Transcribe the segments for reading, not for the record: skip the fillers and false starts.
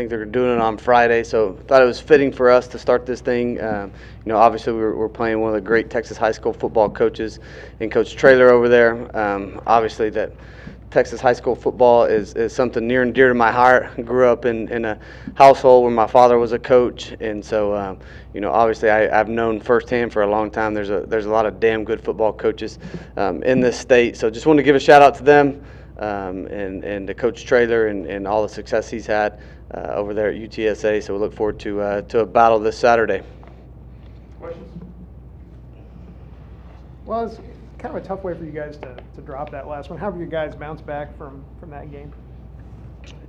think they're doing it on Friday, so thought it was fitting for us to start this thing. Obviously we're playing one of the great Texas high school football coaches, and Coach Traylor over there. Obviously that Texas high school football is something near and dear to my heart. I grew up in a household where my father was a coach, and so obviously I've known firsthand for a long time. There's a lot of damn good football coaches in this state. So just wanted to give a shout out to them and to Coach Traylor and all the success he's had over there at UTSA. So we look forward to a battle this Saturday. Questions? Well, it's kind of a tough way for you guys to drop that last one. How have you guys bounced back from that game?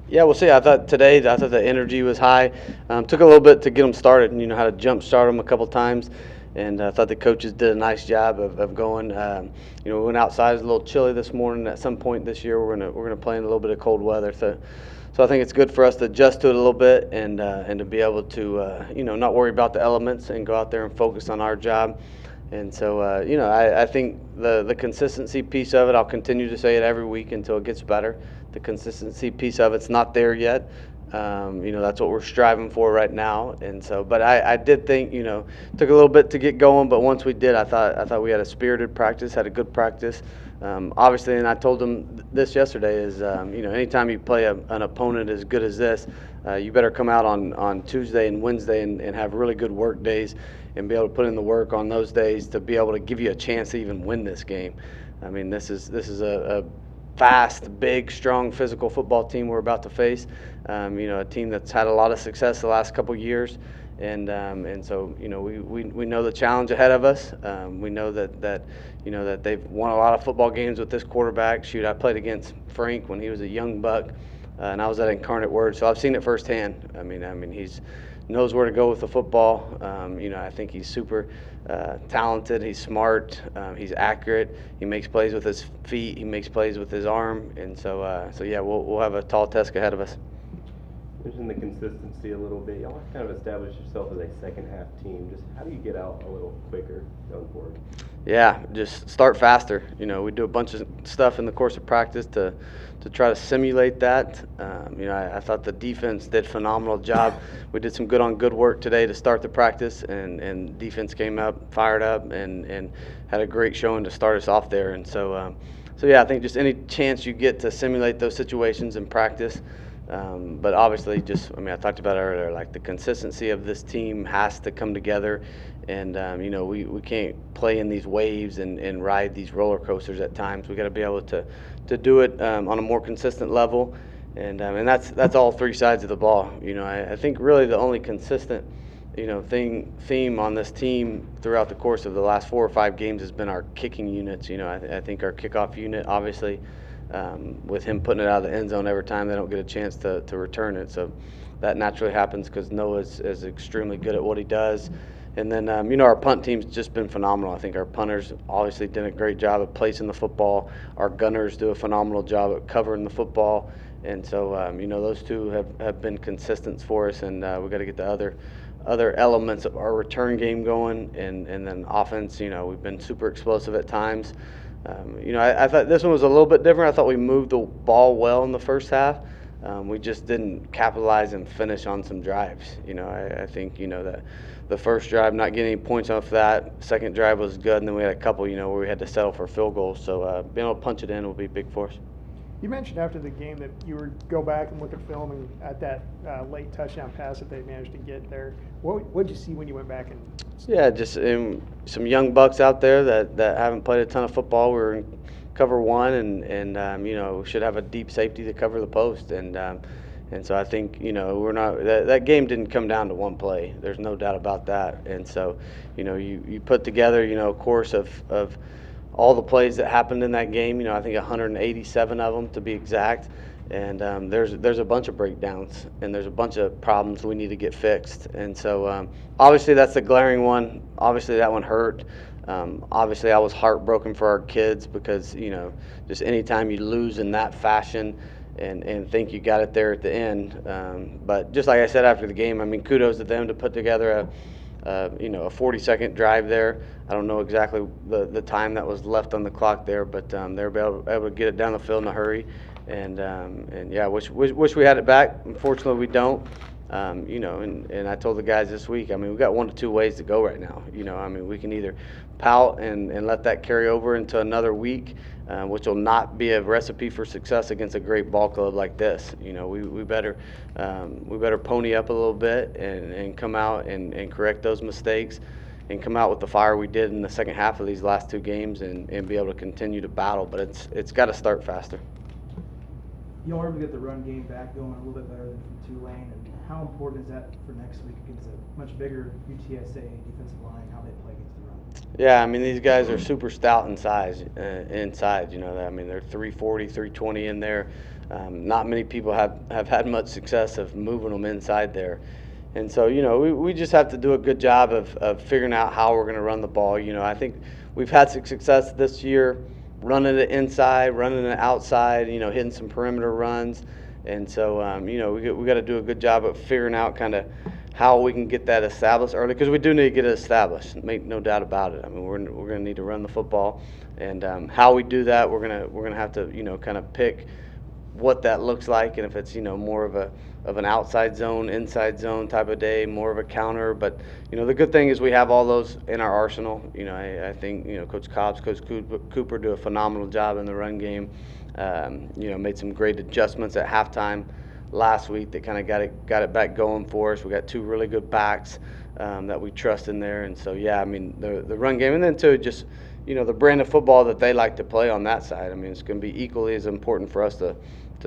Yeah, we'll see. I thought the energy was high. Took a little bit to get them started, and how to jump start them a couple times. And I thought the coaches did a nice job of going. We went outside. It was a little chilly this morning. At some point this year, we're gonna play in a little bit of cold weather. So I think it's good for us to adjust to it a little bit and to be able to not worry about the elements and go out there and focus on our job. And so I think the consistency piece of it, I'll continue to say it every week until it gets better. The consistency piece of it's not there yet. That's what we're striving for right now. And so, but I did think, took a little bit to get going, but once we did, I thought we had a spirited practice, had a good practice. Obviously, and I told them this yesterday is, anytime you play an opponent as good as this, you better come out on Tuesday and Wednesday and have really good work days and be able to put in the work on those days to be able to give you a chance to even win this game. I mean, this is a fast, big, strong, physical football team we're about to face. A team that's had a lot of success the last couple years, and so we know the challenge ahead of us. We know that they've won a lot of football games with this quarterback. Shoot, I played against Frank when he was a young buck, and I was at Incarnate Word, so I've seen it firsthand. I mean he's knows where to go with the football. I think he's super talented. He's smart. He's accurate. He makes plays with his feet. He makes plays with his arm. And so yeah, we'll have a tall task ahead of us. Mention the consistency a little bit. Y'all have kind of established yourself as a second half team. Just how do you get out a little quicker going forward? Yeah, just start faster. We do a bunch of stuff in the course of practice to try to simulate that. I thought the defense did a phenomenal job. We did some good work today to start the practice, and defense came up, fired up, and had a great showing to start us off there. And so yeah, I think just any chance you get to simulate those situations in practice. But obviously, I talked about it earlier, like the consistency of this team has to come together, and we can't play in these waves and ride these roller coasters at times. We got to be able to do it on a more consistent level, and that's all three sides of the ball. I think really the only consistent theme on this team throughout the course of the last 4 or 5 games has been our kicking units. I think our kickoff unit, obviously. With him putting it out of the end zone every time they don't get a chance to return it. So that naturally happens because Noah is extremely good at what he does. And then, our punt team's just been phenomenal. I think our punters obviously did a great job of placing the football. Our gunners do a phenomenal job at covering the football. And so, those two have been consistent for us, and we've got to get the other elements of our return game going. And then offense, we've been super explosive at times. I thought this one was a little bit different. I thought we moved the ball well in the first half. We just didn't capitalize and finish on some drives. I think, that the first drive, not getting any points off that. Second drive was good, and then we had a couple, where we had to settle for field goals. So being able to punch it in will be big for us. You mentioned after the game that you would go back and look at film and at that late touchdown pass that they managed to get there. What did you see when you went back and? Yeah, just some young bucks out there that haven't played a ton of football. We're in cover one, and we should have a deep safety to cover the post, and so I think we're not that game didn't come down to one play. There's no doubt about that, and so you put together a course of all the plays that happened in that game. I think 187 of them to be exact. And there's a bunch of breakdowns, and there's a bunch of problems we need to get fixed. And so obviously that's the glaring one. Obviously that one hurt. Obviously I was heartbroken for our kids because, just anytime you lose in that fashion and think you got it there at the end. But just like I said after the game, kudos to them to put together a 40-second drive there. I don't know exactly the time that was left on the clock there, but they were able to get it down the field in a hurry and yeah, wish we had it back. Unfortunately, we don't. You know, and I told the guys this week, I mean, we've got 1 to 2 ways to go right now. You know, I mean, we can either pout and let that carry over into another week, which will not be a recipe for success against a great ball club like this. You know, we better pony up a little bit and come out and correct those mistakes and come out with the fire we did in the second half of these last 2 games and be able to continue to battle. But it's got to start faster. You were able to get the run game back going a little bit better than from Tulane, and how important is that for next week against a much bigger UTSA defensive line, how they play against the run? Yeah, I mean, these guys are super stout in size, inside. You know, I mean, they're 340, 320 in there. Not many people have had much success of moving them inside there. And so, you know, we just have to do a good job of figuring out how we're going to run the ball. You know, I think we've had some success this year running it inside, running it outside, you know, hitting some perimeter runs. And so, you know, we got to do a good job of figuring out kind of how we can get that established early, because we do need to get it established. Make no doubt about it. I mean, we're going to need to run the football, and how we do that, we're gonna have to, you know, kind of pick what that looks like, and if it's, you know, more of an outside zone, inside zone type of day, more of a counter. But, you know, the good thing is we have all those in our arsenal. You know, I think, you know, Coach Cobbs, Coach Cooper do a phenomenal job in the run game. You know, made some great adjustments at halftime last week that kind of got it back going for us. We got 2 really good backs that we trust in there. And so, yeah, I mean, the run game, and then too, just, you know, the brand of football that they like to play on that side. I mean, it's going to be equally as important for us to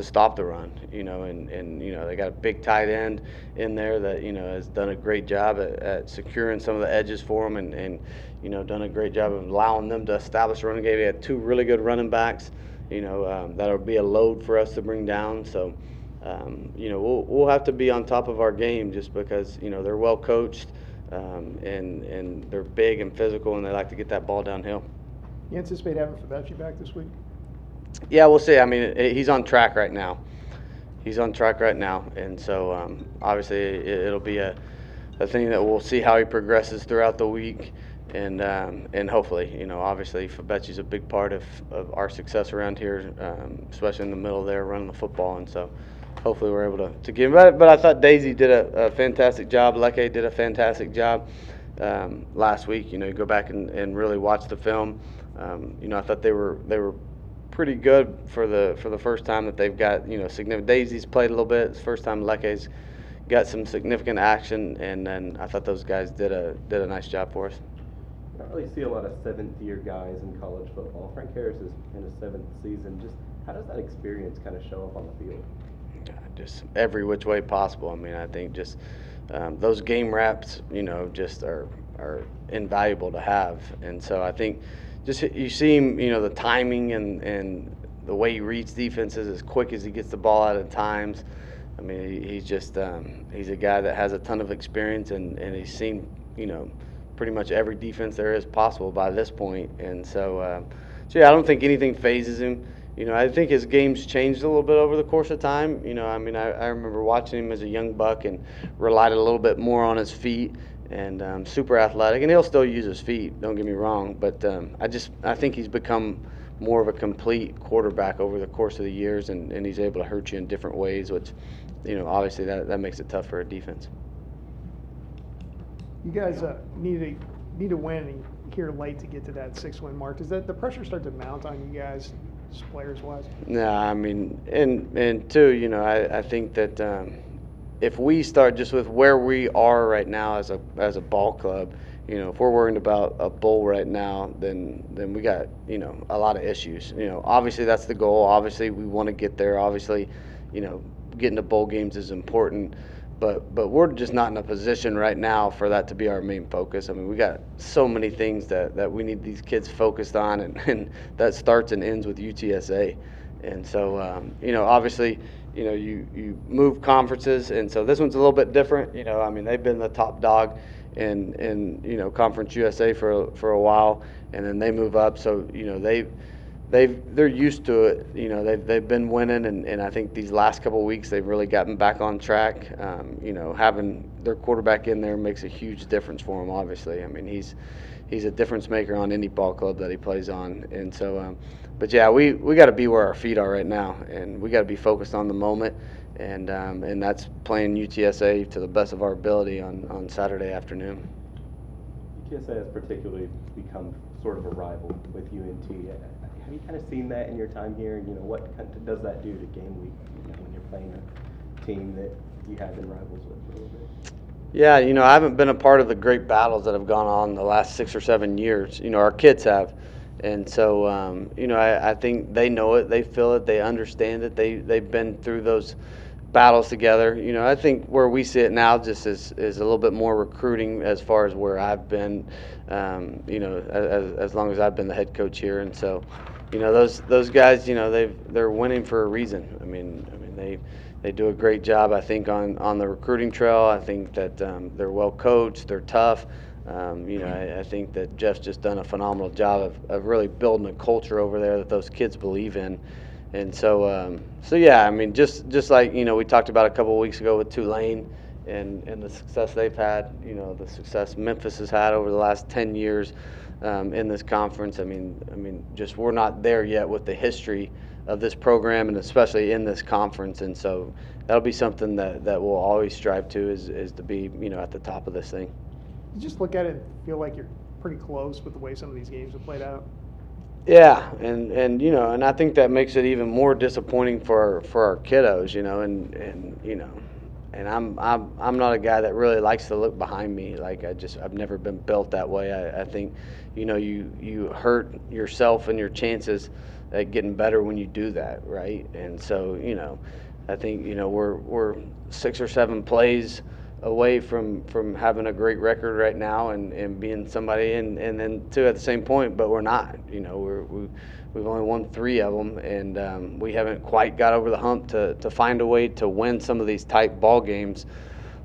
stop the run, you know, and you know, they got a big tight end in there that, you know, has done a great job at securing some of the edges for them, and you know, done a great job of allowing them to establish a running game. We had 2 really good running backs, you know, that'll be a load for us to bring down. So, you know, we'll have to be on top of our game, just because, you know, they're well coached, and they're big and physical, and they like to get that ball downhill. You anticipate having Fabechi back this week? Yeah, we'll see. I mean, he's on track right now. And so obviously it'll be a thing that we'll see how he progresses throughout the week, and hopefully, you know, obviously Fabechi's a big part of our success around here, especially in the middle there running the football, and so hopefully we're able to get him. But I thought Daisy did a fantastic job. Leke did a fantastic job last week. You know, you go back and really watch the film. You know, I thought they were pretty good for the first time that they've got, you know, significant. Daisy's played a little bit. It's the first time Leke's got some significant action, and then I thought those guys did a nice job for us. I don't really see a lot of 7th-year guys in college football. Frank Harris is in his 7th season. Just how does that experience kind of show up on the field? Just every which way possible. I mean, I think just those game reps, you know, just are invaluable to have. And so I think just you see him, you know, the timing and the way he reads defenses as quick as he gets the ball out at times. I mean, he's just he's a guy that has a ton of experience, and he's seen, you know, pretty much every defense there is possible by this point. And so, yeah, I don't think anything phases him. You know, I think his game's changed a little bit over the course of time. You know, I mean, I remember watching him as a young buck and relied a little bit more on his feet, and super athletic. And he'll still use his feet, don't get me wrong. But I think he's become more of a complete quarterback over the course of the years, and he's able to hurt you in different ways, which, you know, obviously that makes it tough for a defense. You guys need to win and here late to get to that 6-win mark. Does that the pressure start to mount on you guys, players wise? No, I mean, and two, you know, I think that if we start just with where we are right now as a ball club, you know, if we're worried about a bowl right now, then we got, you know, a lot of issues. You know, obviously that's the goal. Obviously we want to get there. Obviously, you know, getting to bowl games is important. But we're just not in a position right now for that to be our main focus. I mean, we got so many things that we need these kids focused on, and that starts and ends with UTSA. And so, you know, obviously, you know, you move conferences, and so this one's a little bit different. You know, I mean, they've been the top dog in you know, Conference USA for a while, and then they move up. So, you know, they're used to it. You know, they've been winning, and I think these last couple of weeks they've really gotten back on track. You know, having their quarterback in there makes a huge difference for them. Obviously, I mean he's a difference maker on any ball club that he plays on, and so. But yeah, we got to be where our feet are right now, and we got to be focused on the moment, and that's playing UTSA to the best of our ability on Saturday afternoon. UTSA has particularly become sort of a rival with UNT. Have you kind of seen that in your time here? And, you know, what kind of does that do to game week, you know, when you're playing a team that you have been rivals with a little bit? Yeah, you know, I haven't been a part of the great battles that have gone on the last 6 or 7 years. You know, our kids have. And so, you know, I think they know it, they feel it, they understand it. They've been through those battles together. You know, I think where we sit now just is a little bit more recruiting as far as where I've been, you know, as long as I've been the head coach here. And so, you know, those guys, you know, they're winning for a reason. I mean they do a great job, I think, on the recruiting trail. I think that they're well coached, they're tough. You know, I think that Jeff's just done a phenomenal job of really building a culture over there that those kids believe in. And so, yeah, I mean, just like, you know, we talked about a couple of weeks ago with Tulane and the success they've had, you know, the success Memphis has had over the last 10 years in this conference. I mean, just we're not there yet with the history of this program, and especially in this conference. And so that'll be something that we'll always strive to is to be, you know, at the top of this thing. You just look at it and feel like you're pretty close with the way some of these games have played out. Yeah, and you know, and I think that makes it even more disappointing for our kiddos, you know, and you know, and I'm not a guy that really likes to look behind me. Like I've never been built that way. I think, you know, you hurt yourself and your chances at getting better when you do that, right? And so, you know, I think, you know, we're 6 or 7 plays away from having a great record right now and being somebody, and then too at the same point, but we're not. You know, we've only won 3 of them, and we haven't quite got over the hump to find a way to win some of these tight ball games.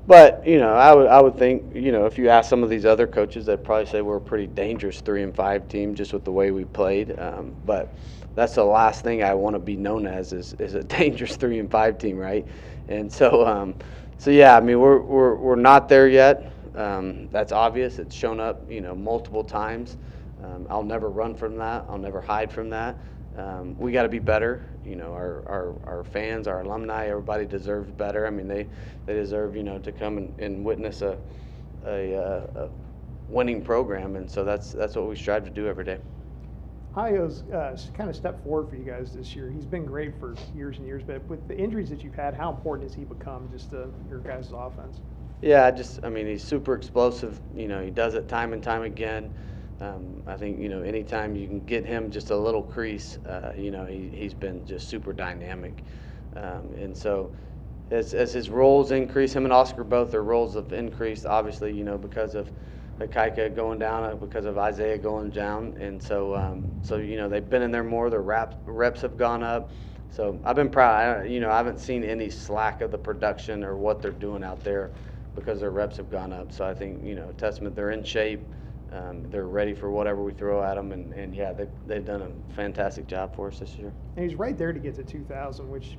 But you know, I would think, you know, if you ask some of these other coaches, they'd probably say we're a pretty dangerous 3-5 team just with the way we played. But that's the last thing I want to be known as is a dangerous 3-5 team, right? And so. So yeah, I mean we're not there yet. That's obvious. It's shown up, you know, multiple times. I'll never run from that. I'll never hide from that. We got to be better. You know, our fans, our alumni, everybody deserves better. I mean they deserve, you know, to come and witness a winning program, and so that's what we strive to do every day. Ayo's kind of stepped forward for you guys this year. He's been great for years and years, but with the injuries that you've had, how important has he become just to your guys' offense? Yeah, I mean, he's super explosive. You know, he does it time and time again. I think, you know, anytime you can get him just a little crease, you know, he's been just super dynamic. And so as his roles increase, him and Oscar both, their roles have increased, obviously, you know, because of Kaika going down, because of Isaiah going down, and so you know, they've been in there more. Their reps have gone up, so I've been proud. You know, I haven't seen any slack of the production or what they're doing out there because their reps have gone up. So I think, you know, testament, they're in shape, they're ready for whatever we throw at them, and yeah, they've done a fantastic job for us this year. And he's right there to get to 2,000, which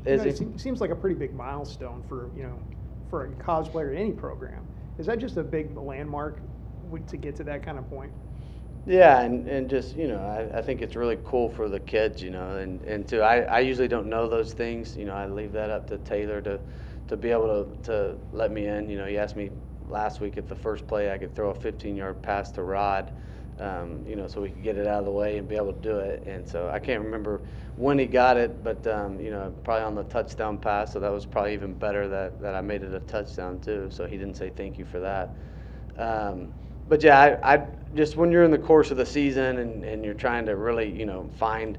seems like a pretty big milestone for, you know, for a college player in any program. Is that just a big landmark to get to that kind of point? Yeah, and just, you know, I think it's really cool for the kids, you know, and too, I usually don't know those things, you know, I leave that up to Taylor to be able to let me in. You know, he asked me last week if the first play I could throw a 15-yard pass to Rod, you know, so we could get it out of the way and be able to do it. And so I can't remember when he got it, but, you know, probably on the touchdown pass, so that was probably even better that I made it a touchdown too, so he didn't say thank you for that. But yeah, I just, when you're in the course of the season and you're trying to really, you know, find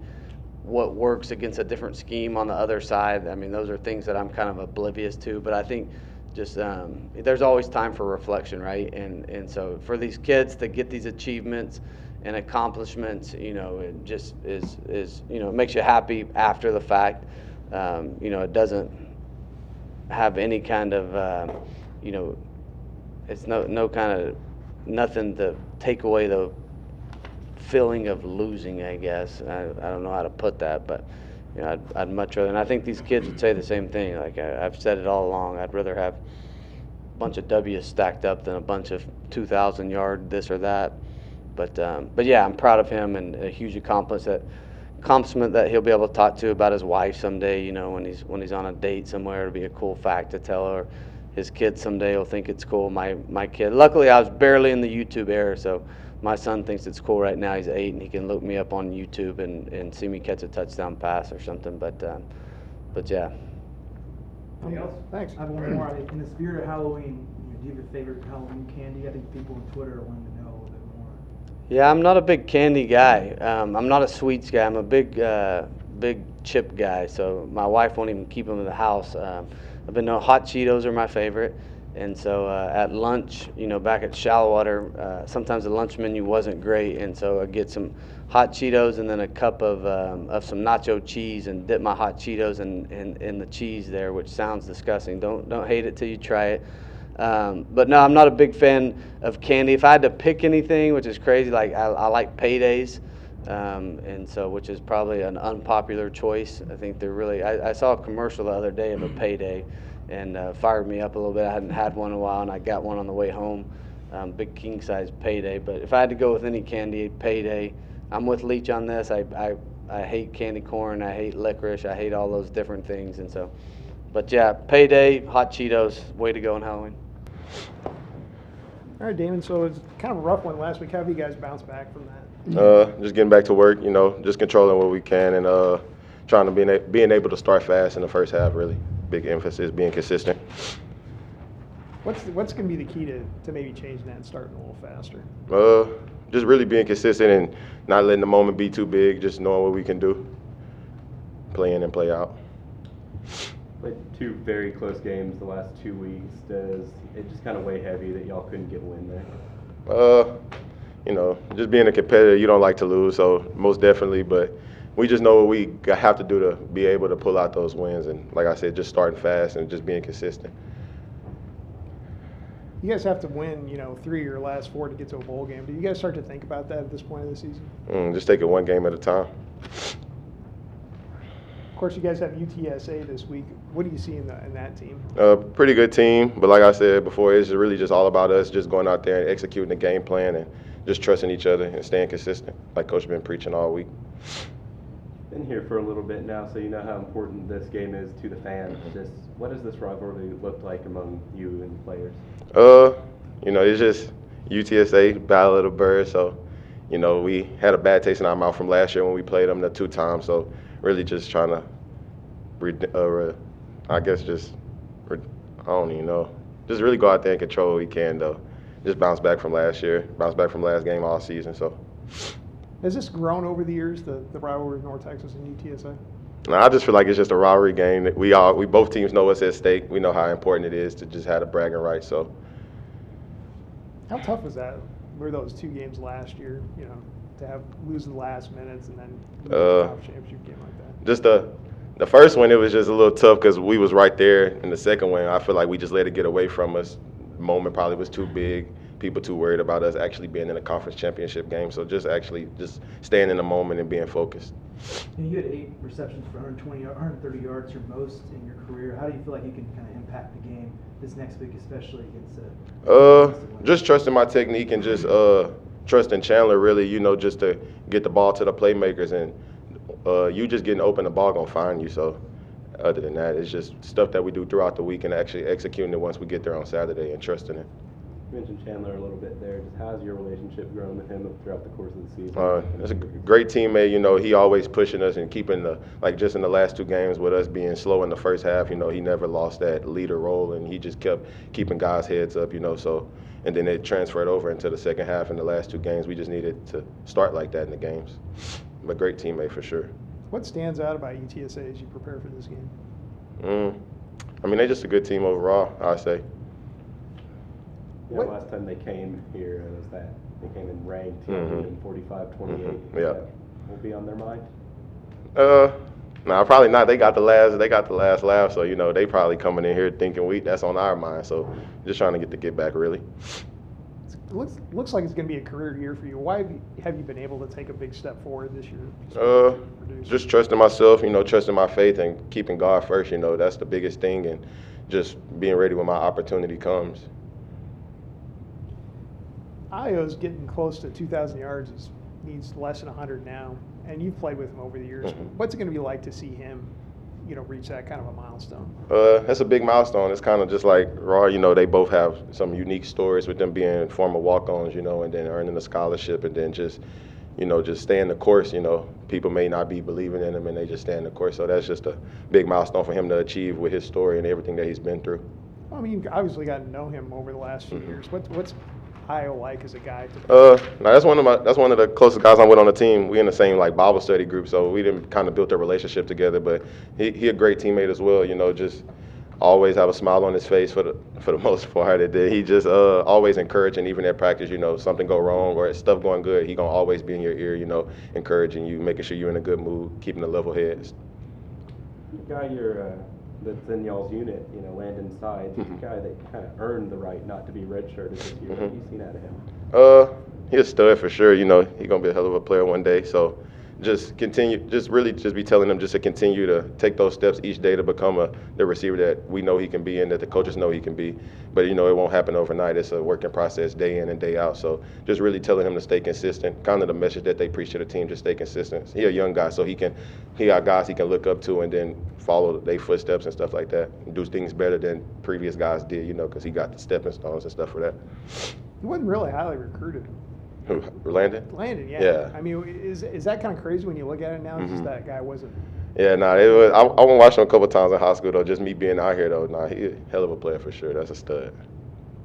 what works against a different scheme on the other side, I mean, those are things that I'm kind of oblivious to. But I think just there's always time for reflection, right? And so for these kids to get these achievements and accomplishments, you know, it just is you know, it makes you happy after the fact. You know, it doesn't have any kind of, you know, it's no kind of nothing to take away feeling of losing, I guess. I don't know how to put that, but you know, I'd much rather, and I think these kids would say the same thing. Like I've said it all along, I'd rather have a bunch of W's stacked up than a bunch of 2,000 yard this or that. But yeah, I'm proud of him, and a huge accomplishment that he'll be able to talk to about his wife someday. You know, when he's on a date somewhere, it'll be a cool fact to tell her. His kid someday will think it's cool. My kid. Luckily, I was barely in the YouTube era, so my son thinks it's cool right now. He's 8, and he can look me up on YouTube and see me catch a touchdown pass or something. But yeah. Anything else? Thanks. I have one more. In the spirit of Halloween, do you have a favorite Halloween candy? I think people on Twitter are wanting to know a little bit more. Yeah, I'm not a big candy guy. I'm not a sweets guy. I'm a big chip guy. So my wife won't even keep them in the house. I've been known hot Cheetos are my favorite. And so at lunch, you know, back at Shallowater, sometimes the lunch menu wasn't great, and so I'd get some hot Cheetos and then a cup of some nacho cheese and dip my hot Cheetos in the cheese there, which sounds disgusting. Don't hate it till you try it. But no, I'm not a big fan of candy. If I had to pick anything, which is crazy, like I like paydays, and so which is probably an unpopular choice. I think they're really. I saw a commercial the other day of a payday, and fired me up a little bit. I hadn't had one in a while, and I got one on the way home. Big king size payday. But if I had to go with any candy, payday. I'm with Leach on this. I hate candy corn. I hate licorice. I hate all those different things, and so. But yeah, payday, hot Cheetos, way to go on Halloween. All right, Damon. So it's kind of a rough one last week. How have you guys bounced back from that? Just getting back to work, you know, just controlling what we can and trying to being able to start fast in the first half, really. Big emphasis, being consistent. What's going to be the key to maybe changing that and starting a little faster? Just really being consistent and not letting the moment be too big, just knowing what we can do, play in and play out. Played 2 very close games the last 2 weeks. Does it just kind of weigh heavy that y'all couldn't get a win there? You know, just being a competitor, you don't like to lose, so most definitely. But we just know what we have to do to be able to pull out those wins. And like I said, just starting fast and just being consistent. You guys have to win, you know, 3 of your last 4 to get to a bowl game. Do you guys start to think about that at this point of the season? Just take it one game at a time. Of course, you guys have UTSA this week. What do you see in that team? Pretty good team, but like I said before, it's really just all about us just going out there and executing the game plan and just trusting each other and staying consistent, like Coach has been preaching all week. Been here for a little bit now, so you know how important this game is to the fans. What does this rivalry look like among you and the players? You know, it's just UTSA, Battle of the Birds, so, you know, we had a bad taste in our mouth from last year when we played them the 2 times, so really just trying to, I don't even know, just really go out there and control what we can, though. Just bounce back from last year, bounce back from last game all season, so. Has this grown over the years, the rivalry of North Texas and UTSA? No, I just feel like it's just a rivalry game. We both teams know what's at stake. We know how important it is to just have the bragging rights, so. How tough was that? Were those 2 games last year, you know, to lose the last minutes and then lose the conference championship game like that? Just the first one, it was just a little tough because we was right there. In the second one, I feel like we just let it get away from us. The moment probably was too big. People too worried about us actually being in a conference championship game. So just staying in the moment and being focused. And you had 8 receptions for 130 yards, your most in your career. How do you feel like you can kind of impact the game this next week, especially against just trusting my technique and just trusting Chandler, really, you know, just to get the ball to the playmakers. And you just getting open, the ball going to find you. So other than that, it's just stuff that we do throughout the week and actually executing it once we get there on Saturday and trusting it. You mentioned Chandler a little bit there. Just how's your relationship grown with him throughout the course of the season? It's a great teammate. You know, he always pushing us and keeping just in the last 2 games with us being slow in the first half, you know, he never lost that leader role and he just kept keeping guys' heads up, you know, so. And then it transferred over into the second half in the last 2 games. We just needed to start like that in the games. But great teammate for sure. What stands out about UTSA as you prepare for this game? I mean, they're just a good team overall, I'd say. Yeah, last time they came here, was that they came in ranked in 45-28. Yeah. Will be on their mind? No, probably not. They got the last laugh, so you know they probably coming in here thinking that's on our mind. So just trying to get back really. Looks like it's going to be a career year for you. Why have you been able to take a big step forward this year? Just trusting myself, trusting my faith and keeping God first. That's the biggest thing, and just being ready when my opportunity comes. Io's getting close to 2,000 yards. Needs less than 100 now, and you've played with him over the years. Mm-hmm. What's it going to be like to see him, reach that kind of a milestone? That's a big milestone. It's kind of just like Raw. They both have some unique stories with them being former walk-ons, and then earning a scholarship, and then just staying the course. People may not be believing in him, and they just stay in the course. So that's just a big milestone for him to achieve with his story and everything that he's been through. Well, I mean, you obviously got to know him over the last few years. What's Io like as a guy? That's one of the closest guys I'm with on the team. We in the same Bible study group, so we didn't kind of built a relationship together. But he a great teammate as well. Just always have a smile on his face for the most part. And then he just always encouraging, even at practice. Something go wrong or stuff going good, he gonna always be in your ear. Encouraging you, making sure you're in a good mood, keeping a level head. The guy that's in y'all's unit, Landon Sides, he's a guy that kind of earned the right not to be redshirted this year. What have you seen out of him? He's a stud for sure. He's gonna be a hell of a player one day. So just really be telling him just to continue to take those steps each day to become the receiver that we know he can be and that the coaches know he can be. But it won't happen overnight. It's a working process day in and day out. So just really telling him to stay consistent. Kind of the message that they preach to the team, just stay consistent. He's a young guy, so he got guys he can look up to and then follow their footsteps and stuff like that. And do things better than previous guys did, because he got the stepping stones and stuff for that. He wasn't really highly recruited. Who, Landon? Landon, yeah. Yeah. I mean, is that kind of crazy when you look at it now? Just that guy wasn't. Yeah, it was. I went watch him a couple times in high school though. Just me being out here though. He a hell of a player for sure. That's a stud.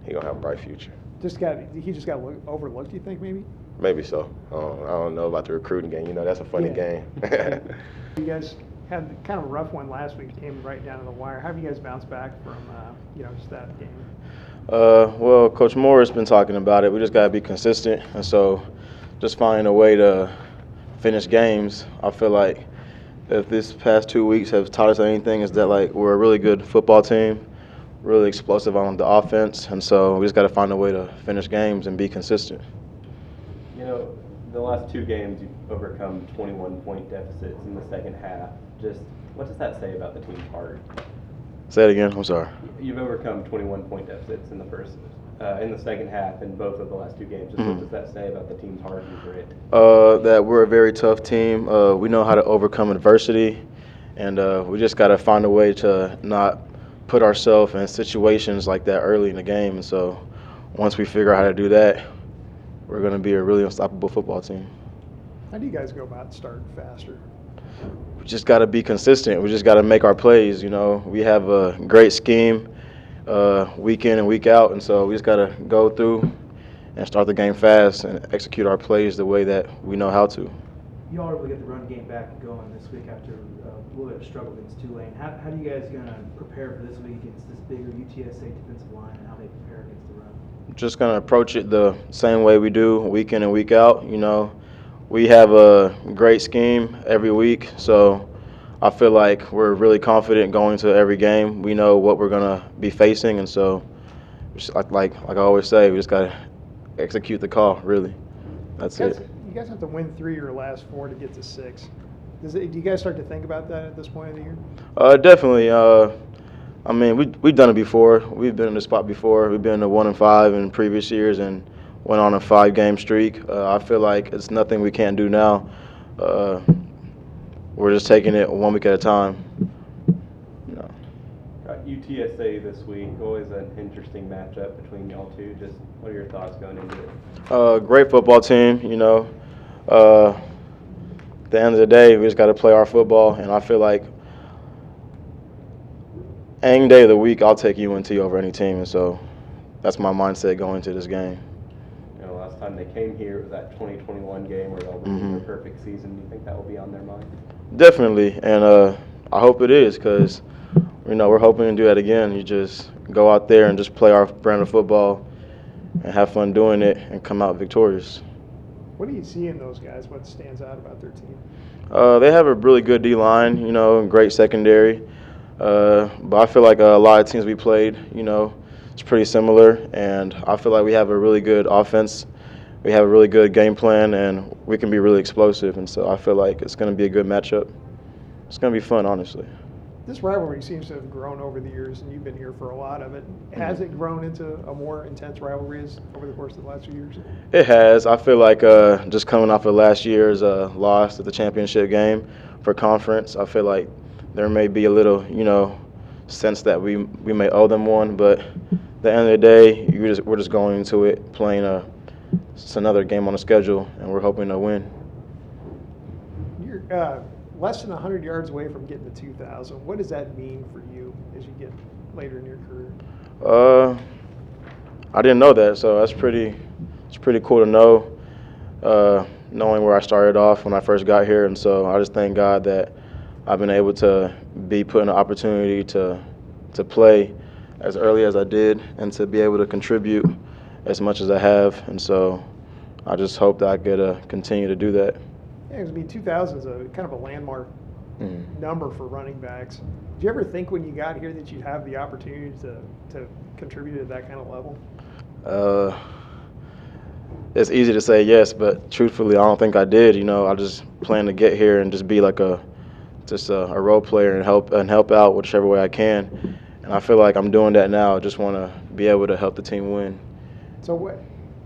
He gonna have a bright future. He just got overlooked. You think maybe? Maybe so. I don't know about the recruiting game. That's a funny game. You guys had kind of a rough one last week. Came right down to the wire. How have you guys bounced back from just that game? Well, Coach Moore has been talking about it. We just got to be consistent. And so just finding a way to finish games. I feel like if this past 2 weeks have taught us anything is that, we're a really good football team, really explosive on the offense. And so we just got to find a way to finish games and be consistent. The last two games you've overcome 21-point deficits in the second half. Just what does that say about the team's heart? Say it again. I'm sorry. You've overcome 21-point deficits in the second half in both of the last two games. Just what does that say about the team's heart and grit? That we're a very tough team. We know how to overcome adversity, and we just got to find a way to not put ourselves in situations like that early in the game. And so once we figure out how to do that, we're going to be a really unstoppable football team. How do you guys go about starting faster? We just got to be consistent. We just got to make our plays. We have a great scheme week in and week out, and so we just got to go through and start the game fast and execute our plays the way that we know how to. You all were able to get the run game back going this week after a little bit of struggle against Tulane. How do you guys going to prepare for this week against this bigger UTSA defensive line and how they prepare against the run? Just going to approach it the same way we do week in and week out. We have a great scheme every week, so I feel like we're really confident going to every game. We know what we're going to be facing, and so just like I always say, we just got to execute the call, really. That's it. You guys have to win 3 of your last 4 to get to 6. Do you guys start to think about that at this point of the year? Definitely. I mean, we've done it before. We've been in this spot before. We've been to 1-5 in previous years and went on a 5-game streak. I feel like it's nothing we can't do now. We're just taking it 1 week at a time. Got UTSA this week. Always an interesting matchup between y'all two. Just what are your thoughts going into it? Great football team. At the end of the day, we just got to play our football, and I feel like any day of the week, I'll take UNT over any team, and so that's my mindset going into this game. Last time they came here, it was that 2021 game where they'll win their perfect season. Do you think that will be on their mind? Definitely, and I hope it is because, we're hoping to do that again. You just go out there and just play our brand of football and have fun doing it and come out victorious. What do you see in those guys? What stands out about their team? They have a really good D-line, great secondary. But I feel like a lot of teams we played, it's pretty similar, and I feel like we have a really good offense. We have a really good game plan, and we can be really explosive, and so I feel like it's going to be a good matchup. It's going to be fun, honestly. This rivalry seems to have grown over the years, and you've been here for a lot of it. Has it grown into a more intense rivalry over the course of the last few years? It has. I feel like just coming off of last year's loss at the championship game for conference, I feel like there may be a little, sense that we may owe them one, but at the end of the day, we're just going into it playing it's another game on the schedule, and we're hoping to win. You're less than 100 yards away from getting to 2,000. What does that mean for you as you get later in your career? I didn't know that, so it's pretty cool to know, knowing where I started off when I first got here, and so I just thank God that I've been able to be put in an opportunity to play as early as I did and to be able to contribute as much as I have, and so I just hope that I could continue to do that. Yeah, 'cause, 2,000 is a kind of a landmark number for running backs. Did you ever think when you got here that you'd have the opportunity to contribute at that kind of level? It's easy to say yes, but truthfully, I don't think I did. I just planned to get here and just be like a role player and help out whichever way I can. And I feel like I'm doing that now. I just want to be able to help the team win. So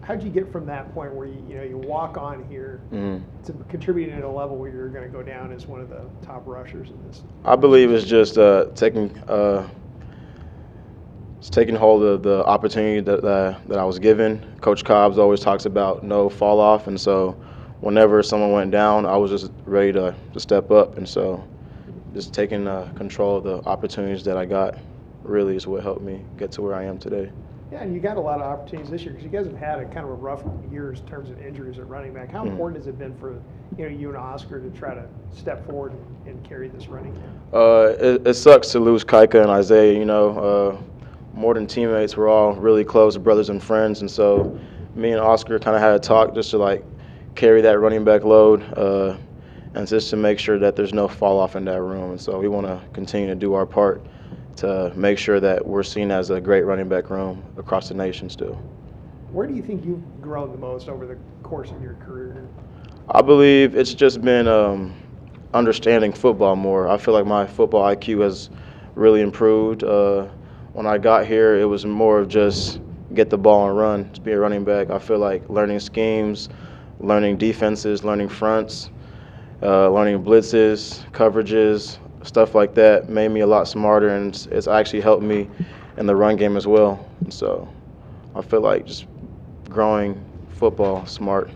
how'd you get from that point where you walk on here to contributing at a level where you're going to go down as one of the top rushers in this? I believe it's just taking hold of the opportunity that I was given. Coach Cobbs always talks about no fall off, and so whenever someone went down, I was just ready to step up, and so just taking control of the opportunities that I got really is what helped me get to where I am today. Yeah, and you got a lot of opportunities this year because you guys have had a kind of a rough year in terms of injuries at running back. How important has it been for you and Oscar to try to step forward and carry this running game? It sucks to lose Kaika and Isaiah. More than teammates, we're all really close brothers and friends, and so me and Oscar kind of had a talk just to carry that running back load and just to make sure that there's no fall off in that room. And so we want to continue to do our part to make sure that we're seen as a great running back room across the nation still. Where do you think you've grown the most over the course of your career? I believe it's just been understanding football more. I feel like my football IQ has really improved. When I got here, it was more of just get the ball and run, to be a running back. I feel like learning schemes, learning defenses, learning fronts, learning blitzes, coverages, stuff like that made me a lot smarter, and it's actually helped me in the run game as well. And so I feel like just growing football smart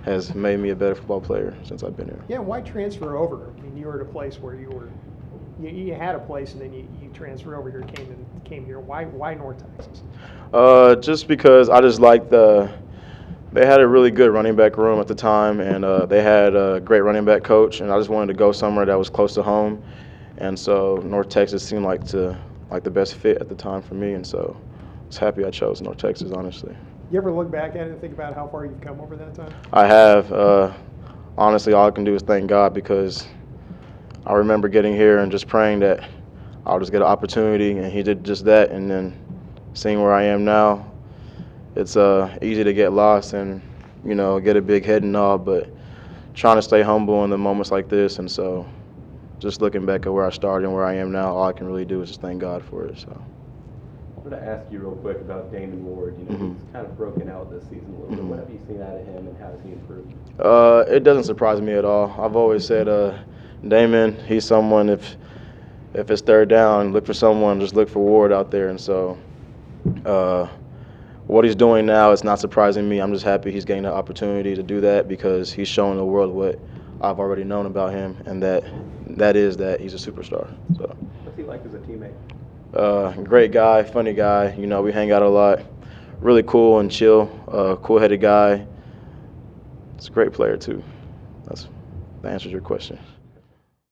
has made me a better football player since I've been here. Yeah, why transfer over? I mean, you were at a place where you had a place, and then you transferred over here, came here. Why North Texas? Just because I just liked they had a really good running back room at the time, and they had a great running back coach, and I just wanted to go somewhere that was close to home. And so North Texas seemed like the best fit at the time for me, and so I was happy I chose North Texas, honestly. You ever look back at it and think about how far you've come over that time? I have. Honestly, all I can do is thank God, because I remember getting here and just praying that I'll just get an opportunity, and he did just that. And then seeing where I am now, it's easy to get lost and get a big head and all, but trying to stay humble in the moments like this. And so just looking back at where I started and where I am now, all I can really do is just thank God for it. So I wanted to ask you real quick about Damon Ward. He's kind of broken out this season a little bit. What have you seen out of him, and how has he improved? It doesn't surprise me at all. I've always said Damon, he's someone, if it's third down, look for someone, just look for Ward out there. And so what he's doing now is not surprising me. I'm just happy he's getting the opportunity to do that, because he's showing the world what I've already known about him, and that is that he's a superstar. So what's he like as a teammate? Great guy, funny guy. We hang out a lot. Really cool and chill, cool-headed guy. He's a great player too. That answers your question.